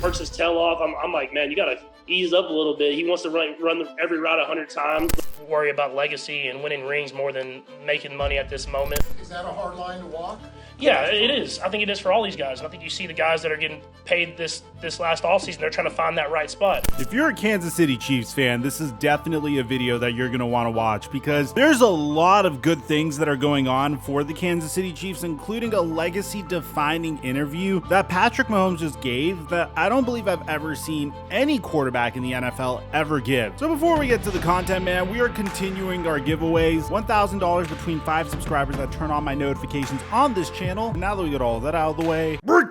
works his tail off. I'm like, man, you got to ease up a little bit. He wants to run every route 100 times. Worry about legacy and winning rings more than making money at this moment. Is that a hard line to walk? Yeah, it is. I think it is for all these guys. And I think you see the guys that are getting paid this last offseason, they're trying to find that right spot. If you're a Kansas City Chiefs fan, this is definitely a video that you're going to want to watch because there's a lot of good things that are going on for the Kansas City Chiefs, including a legacy-defining interview that Patrick Mahomes just gave that I don't believe I've ever seen any quarterback in the NFL ever give. So before we get to the content, man, we are continuing our giveaways. $1,000 between 5 subscribers that turn on my notifications on this channel. Now that we got all that out of the way, break!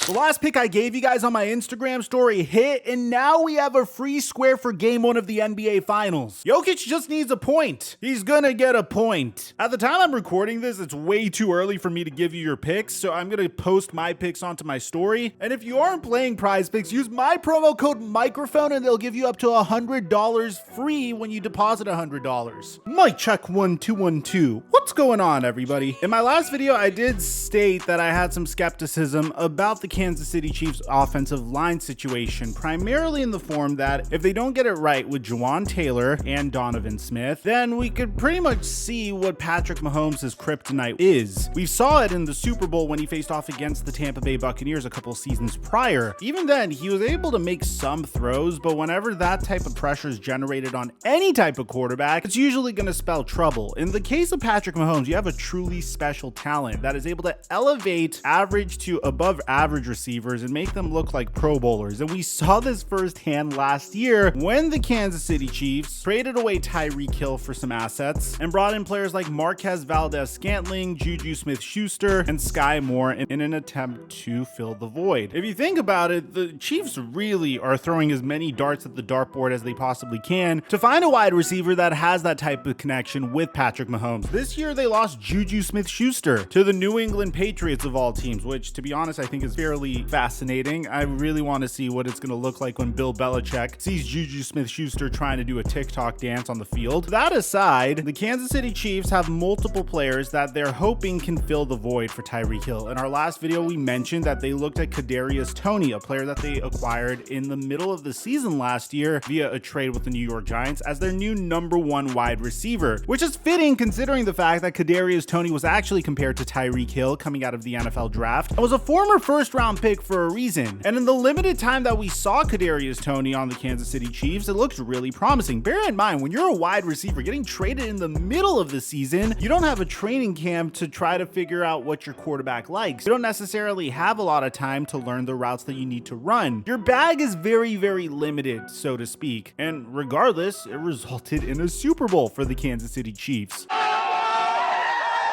The last pick I gave you guys on my Instagram story hit, and now we have a free square for game 1 of the NBA Finals. Jokic just needs a point. He's gonna get a point. At the time I'm recording this, it's way too early for me to give you your picks, so I'm gonna post my picks onto my story. And if you aren't playing Prize Picks, use my promo code Mikerophone and they'll give you up to $100 free when you deposit $100. Mic check 1 2 1 2. What's going on, everybody? In my last video, I did state that I had some skepticism about the Kansas City Chiefs offensive line situation, primarily in the form that if they don't get it right with Jawan Taylor and Donovan Smith, then we could pretty much see what Patrick Mahomes' kryptonite is. We saw it in the Super Bowl when he faced off against the Tampa Bay Buccaneers a couple seasons prior. Even then, he was able to make some throws, but whenever that type of pressure is generated on any type of quarterback, it's usually going to spell trouble. In the case of Patrick Mahomes, you have a truly special talent that is able to elevate average to above average receivers and make them look like Pro Bowlers. And we saw this firsthand last year when the Kansas City Chiefs traded away Tyreek Hill for some assets and brought in players like Marquez Valdez-Scantling, Juju Smith-Schuster, and Sky Moore in an attempt to fill the void. If you think about it, the Chiefs really are throwing as many darts at the dartboard as they possibly can to find a wide receiver that has that type of connection with Patrick Mahomes. This year they lost Juju Smith-Schuster to the New England Patriots of all teams, which to be honest I think is fairly fascinating. I really want to see what it's going to look like when Bill Belichick sees Juju Smith-Schuster trying to do a TikTok dance on the field. That aside, the Kansas City Chiefs have multiple players that they're hoping can fill the void for Tyreek Hill. In our last video, we mentioned that they looked at Kadarius Toney, a player that they acquired in the middle of the season last year via a trade with the New York Giants as their new #1 wide receiver, which is fitting considering the fact that Kadarius Toney was actually compared to Tyreek Hill coming out of the NFL draft and was a former first-round pick for a reason. And in the limited time that we saw Kadarius Toney on the Kansas City Chiefs, it looked really promising. Bear in mind, when you're a wide receiver getting traded in the middle of the season, you don't have a training camp to try to figure out what your quarterback likes. You don't necessarily have a lot of time to learn the routes that you need to run. Your bag is very, very limited, so to speak. And regardless, it resulted in a Super Bowl for the Kansas City Chiefs.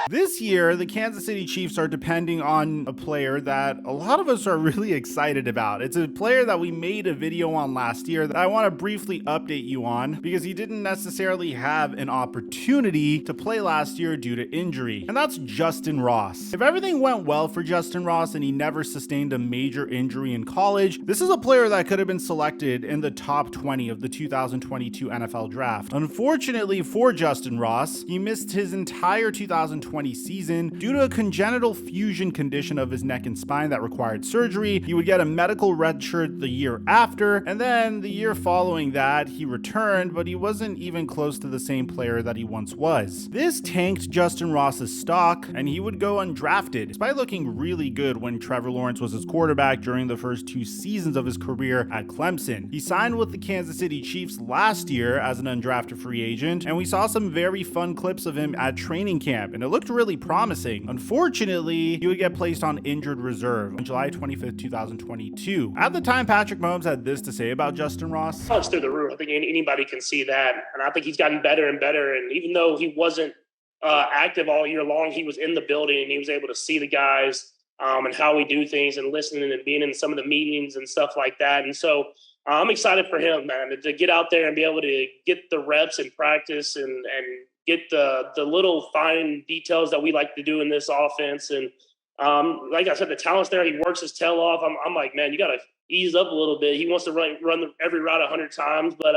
This year, the Kansas City Chiefs are depending on a player that a lot of us are really excited about. It's a player that we made a video on last year that I want to briefly update you on because he didn't necessarily have an opportunity to play last year due to injury, and that's Justin Ross. If everything went well for Justin Ross and he never sustained a major injury in college, this is a player that could have been selected in the top 20 of the 2022 NFL Draft. Unfortunately for Justin Ross, he missed his entire 2020 season due to a congenital fusion condition of his neck and spine that required surgery. He would get a medical red shirt the year after, and then the year following that he returned, but he wasn't even close to the same player that he once was. This tanked Justin Ross's stock, and he would go undrafted despite looking really good when Trevor Lawrence was his quarterback during the first 2 seasons of his career at Clemson. He signed with the Kansas City Chiefs last year as an undrafted free agent, and we saw some very fun clips of him at training camp, and it looked really promising. Unfortunately, he would get placed on injured reserve on July 25th, 2022. At the time, Patrick Mahomes had this to say about Justin Ross. It's through the roof. I think anybody can see that. And I think he's gotten better and better. And even though he wasn't active all year long, he was in the building and he was able to see the guys and how we do things and listening and being in some of the meetings and stuff like that. And so I'm excited for him, man, to get out there and be able to get the reps and practice and get the little fine details that we like to do in this offense. And Like I said, the talent's there. He works his tail off. I'm like, man, you got to ease up a little bit. He wants to run every route 100 times, but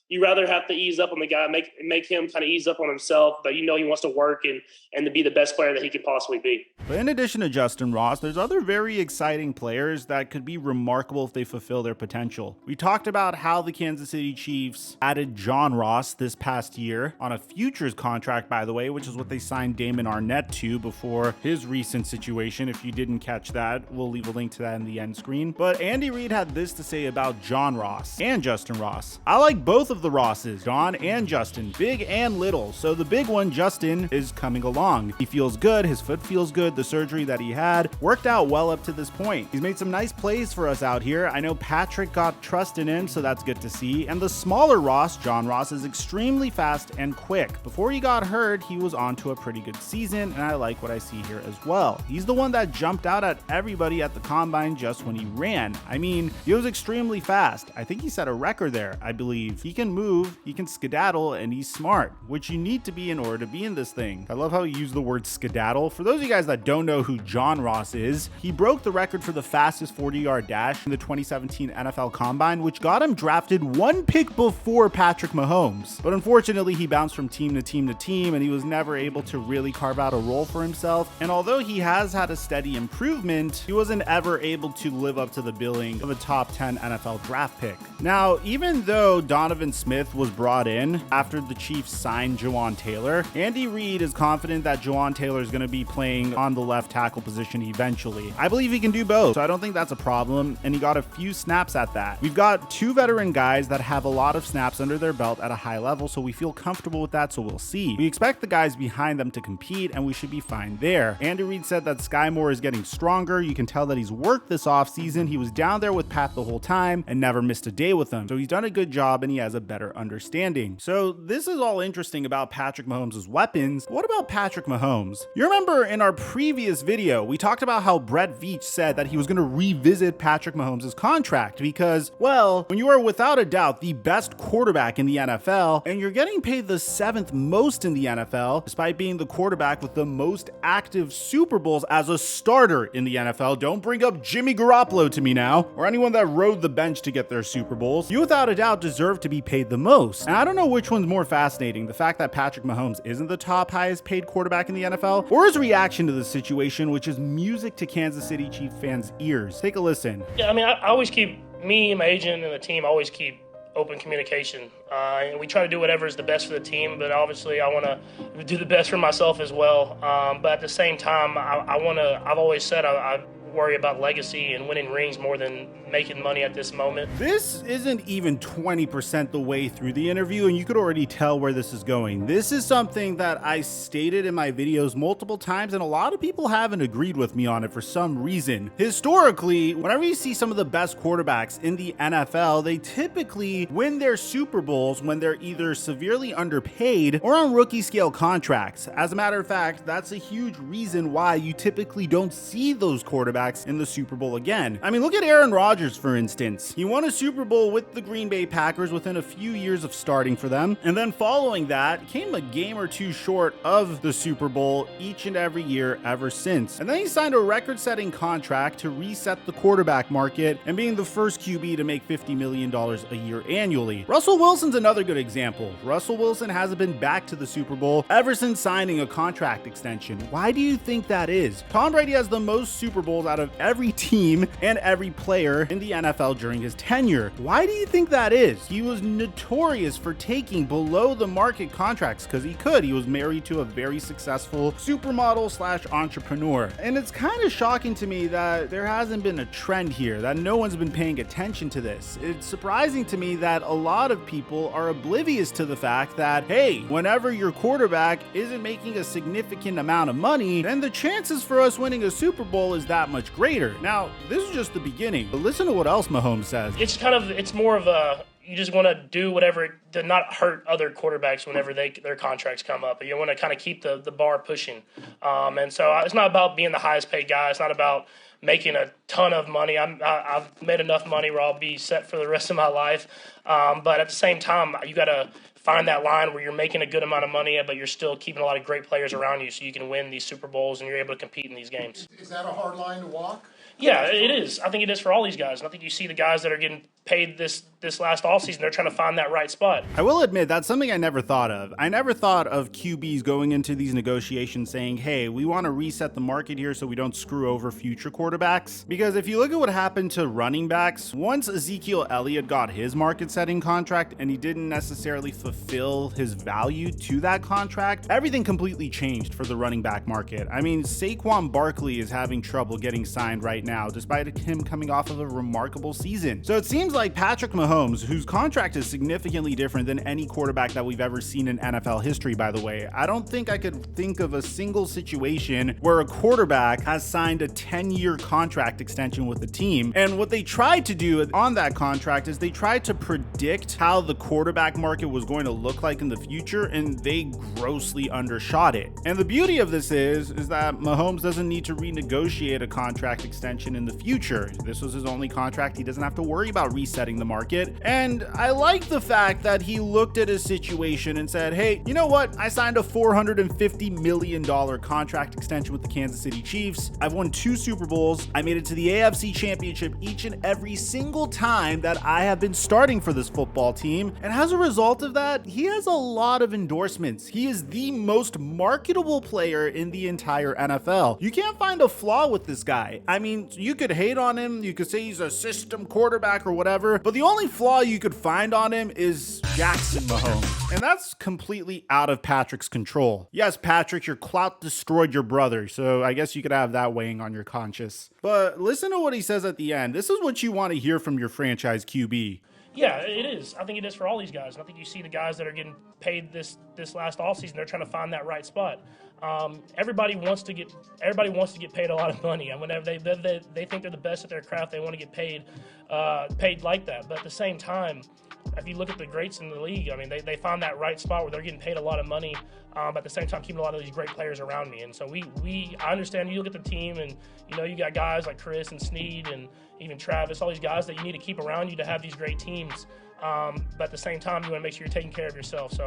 you rather have to ease up on the guy, make him kind of ease up on himself. But he wants to work and to be the best player that he could possibly be. But in addition to Justin Ross, there's other very exciting players that could be remarkable if they fulfill their potential. We talked about how the Kansas City Chiefs added John Ross this past year on a futures contract, by the way, which is what they signed Damon Arnett to before his recent situation. If you didn't catch that, we'll leave a link to that in the end screen. But Andy Reid had this to say about John Ross and Justin Ross. I like both of the Rosses, John and Justin, big and little. So the big one, Justin, is coming along. He feels good. His foot feels good. The surgery that he had worked out well up to this point. He's made some nice plays for us out here. I know Patrick got trust in him, so that's good to see. And the smaller Ross, John Ross, is extremely fast and quick. Before he got hurt, he was on to a pretty good season, and I like what I see here as well. He's the one that jumped out at everybody at the combine just when he ran. I mean, he was extremely fast. I think he set a record there, I believe. He can move, he can skedaddle, and he's smart, which you need to be in order to be in this thing. I love how he used the word skedaddle. For those of you guys that don't know who John Ross is, he broke the record for the fastest 40-yard dash in the 2017 NFL Combine, which got him drafted one pick before Patrick Mahomes. But unfortunately, he bounced from team to team to team, and he was never able to really carve out a role for himself. And although he has had a steady improvement, he wasn't ever able to live up to the billing of a top 10 NFL draft pick. Now, even though Donovan Smith was brought in after the Chiefs signed Jawan Taylor, Andy Reid is confident that Jawan Taylor is going to be playing on the left tackle position eventually. I believe he can do both, so I don't think that's a problem, and he got a few snaps at that. We've got two veteran guys that have a lot of snaps under their belt at a high level, so we feel comfortable with that, so we'll see. We expect the guys behind them to compete, and we should be fine there. Andy Reid said that Sky Moore is getting stronger. You can tell that he's worked this offseason. He was down there with Pat the whole time and never missed a day with him, so he's done a good job, and he has a better understanding. So this is all interesting about Patrick Mahomes' weapons. What about Patrick Mahomes? You remember in our previous video, we talked about how Brett Veach said that he was going to revisit Patrick Mahomes' contract because, well, when you are without a doubt the best quarterback in the NFL and you're getting paid the 7th most in the NFL, despite being the quarterback with the most active Super Bowls as a starter in the NFL, don't bring up Jimmy Garoppolo to me now, or anyone that rode the bench to get their Super Bowls, you without a doubt deserve to be paid the most. And I don't know which one's more fascinating, the fact that Patrick Mahomes isn't the top highest paid quarterback in the NFL, or his reaction to the situation, which is music to Kansas City Chiefs fans' ears. Take a listen. Yeah, I mean, I always keep, me, my agent, and the team always keep open communication. And we try to do whatever is the best for the team, but obviously I want to do the best for myself as well. But at the same time, I've always said I worry about legacy and winning rings more than making money at this moment. This isn't even 20% the way through the interview, and you could already tell where this is going. This is something that I stated in my videos multiple times, and a lot of people haven't agreed with me on it for some reason. Historically, whenever you see some of the best quarterbacks in the NFL, they typically win their Super Bowls when they're either severely underpaid or on rookie scale contracts. As a matter of fact, that's a huge reason why you typically don't see those quarterbacks in the Super Bowl again. I mean, look at Aaron Rodgers, for instance. He won a Super Bowl with the Green Bay Packers within a few years of starting for them, and then following that, came a game or two short of the Super Bowl each and every year ever since. And then he signed a record-setting contract to reset the quarterback market and being the first QB to make $50 million a year annually. Russell Wilson's another good example. Russell Wilson hasn't been back to the Super Bowl ever since signing a contract extension. Why do you think that is? Tom Brady has the most Super Bowls out of every team and every player in the NFL during his tenure. Why do you think that is? He was notorious for taking below the market contracts because he could. He was married to a very successful supermodel slash entrepreneur. And it's kind of shocking to me that there hasn't been a trend here, that no one's been paying attention to this. It's surprising to me that a lot of people are oblivious to the fact that, hey, whenever your quarterback isn't making a significant amount of money, then the chances for us winning a Super Bowl is that much greater. Now, this is just the beginning, but listen to what else Mahomes says. It's more of a, you just want to do whatever to not hurt other quarterbacks whenever their contracts come up. You want to kind of keep the bar pushing. And so it's not about being the highest paid guy. It's not about making a ton of money. I've made enough money where I'll be set for the rest of my life. But at the same time, you got to find that line where you're making a good amount of money, but you're still keeping a lot of great players around you so you can win these Super Bowls and you're able to compete in these games. Is that a hard line to walk? Yeah, it is. I think it is for all these guys. And I think you see the guys that are getting paid this last offseason, they're trying to find that right spot. I will admit that's something I never thought of. I never thought of QBs going into these negotiations saying, hey, we want to reset the market here so we don't screw over future quarterbacks. Because if you look at what happened to running backs, once Ezekiel Elliott got his market-setting contract and he didn't necessarily fulfill his value to that contract, everything completely changed for the running back market. I mean, Saquon Barkley is having trouble getting signed right now, despite him coming off of a remarkable season. So it seems like Patrick Mahomes, whose contract is significantly different than any quarterback that we've ever seen in NFL history, by the way. I don't think I could think of a single situation where a quarterback has signed a 10-year contract extension with the team. And what they tried to do on that contract is they tried to predict how the quarterback market was going to look like in the future, and they grossly undershot it. And the beauty of this is that Mahomes doesn't need to renegotiate a contract extension in the future. This was his only contract. He doesn't have to worry about resetting the market. And I like the fact that he looked at his situation and said, hey, you know what? I signed a $450 million contract extension with the Kansas City Chiefs. I've won 2 Super Bowls. I made it to the AFC Championship each and every single time that I have been starting for this football team. And as a result of that, he has a lot of endorsements. He is the most marketable player in the entire NFL. You can't find a flaw with this guy. I mean, you could hate on him. You could say he's a system quarterback or whatever, but the only flaw you could find on him is Jackson Mahomes. And that's completely out of Patrick's control. Yes, Patrick, your clout destroyed your brother, so I guess you could have that weighing on your conscience. But listen to what he says at the end. This is what you want to hear from your franchise QB. Yeah, it is. I think it is for all these guys. And I think you see the guys that are getting paid this last offseason, they're trying to find that right spot. Everybody wants to get paid a lot of money, and whenever they think they're the best at their craft, they want to get paid like that. But at the same time, if you look at the greats in the league, I mean, they find that right spot where they're getting paid a lot of money, but at the same time keeping a lot of these great players around me. And so I understand. You look at the team, and you got guys like Chris and Snead and even Travis, all these guys that you need to keep around you to have these great teams. But at the same time, you want to make sure you're taking care of yourself. So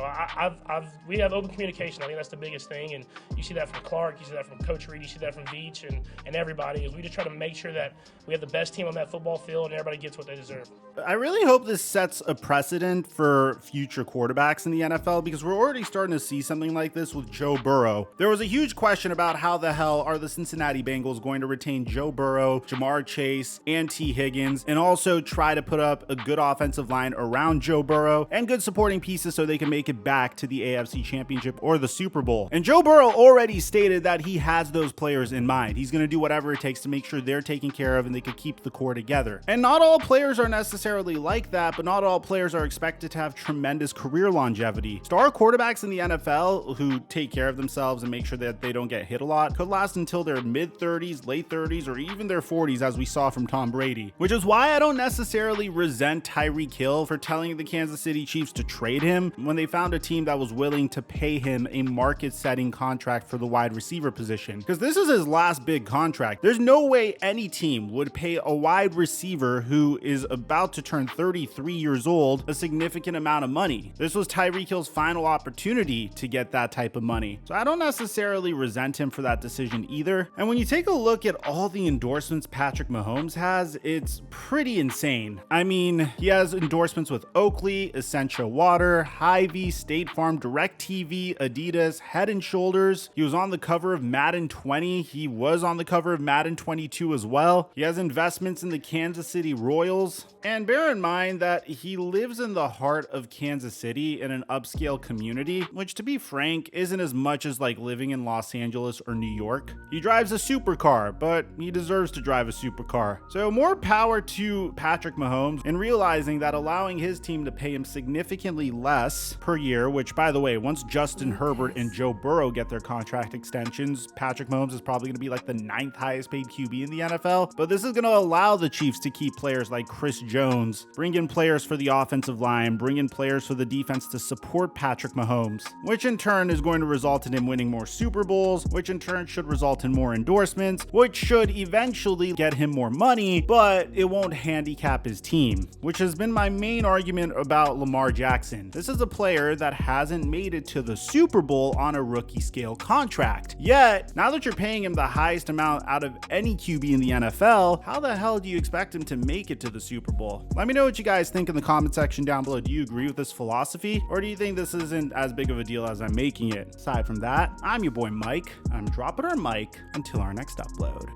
we have open communication. I think that's the biggest thing. And you see that from Clark, you see that from Coach Reed, you see that from Veach and everybody. Is we just try to make sure that we have the best team on that football field and everybody gets what they deserve. I really hope this sets a precedent for future quarterbacks in the NFL, because we're already starting to see something like this with Joe Burrow. There was a huge question about how the hell are the Cincinnati Bengals going to retain Joe Burrow, Jamar Chase, and T. Higgins, and also try to put up a good offensive line around Joe Burrow and good supporting pieces so they can make it back to the AFC Championship or the Super Bowl. And Joe Burrow already stated that he has those players in mind. He's going to do whatever it takes to make sure they're taken care of and they can keep the core together. And not all players are necessarily like that, but not all players are expected to have tremendous career longevity. Star quarterbacks in the NFL who take care of themselves and make sure that they don't get hit a lot could last until their mid-30s, late 30s, or even their 40s, as we saw from Tom Brady. Which is why I don't necessarily resent Tyreek Hill for telling the Kansas City Chiefs to trade him when they found a team that was willing to pay him a market-setting contract for the wide receiver position. Because this is his last big contract. There's no way any team would pay a wide receiver who is about to turn 33 years old a significant amount of money. This was Tyreek Hill's final opportunity to get that type of money. So I don't necessarily resent him for that decision either. And when you take a look at all the endorsements Patrick Mahomes has, it's pretty insane. I mean, he has endorsements with Oakley, Essentia Water, Hy-Vee, State Farm, DirecTV, Adidas, Head and Shoulders. He was on the cover of Madden 20. He was on the cover of Madden 22 as well. He has investments in the Kansas City Royals. And bear in mind that he lives in the heart of Kansas City in an upscale community, which to be frank, isn't as much as like living in Los Angeles or New York. He drives a supercar, but he deserves to drive a supercar. So more power to Patrick Mahomes in realizing that allowing his team to pay him significantly less per year, which by the way, once Justin Herbert and Joe Burrow get their contract extensions, Patrick Mahomes is probably going to be like the 9th highest paid QB in the NFL. But this is going to allow the Chiefs to keep players like Chris Jones, bring in players for the offensive line, bring in players for the defense to support Patrick Mahomes, which in turn is going to result in him winning more Super Bowls, which in turn should result in more endorsements, which should eventually get him more money, but it won't handicap his team, which has been my main same argument about Lamar Jackson. This is a player that hasn't made it to the Super Bowl on a rookie scale contract. Yet, now that you're paying him the highest amount out of any QB in the NFL, how the hell do you expect him to make it to the Super Bowl? Let me know what you guys think in the comment section down below. Do you agree with this philosophy, or do you think this isn't as big of a deal as I'm making it? Aside from that, I'm your boy Mike. I'm dropping our mic until our next upload.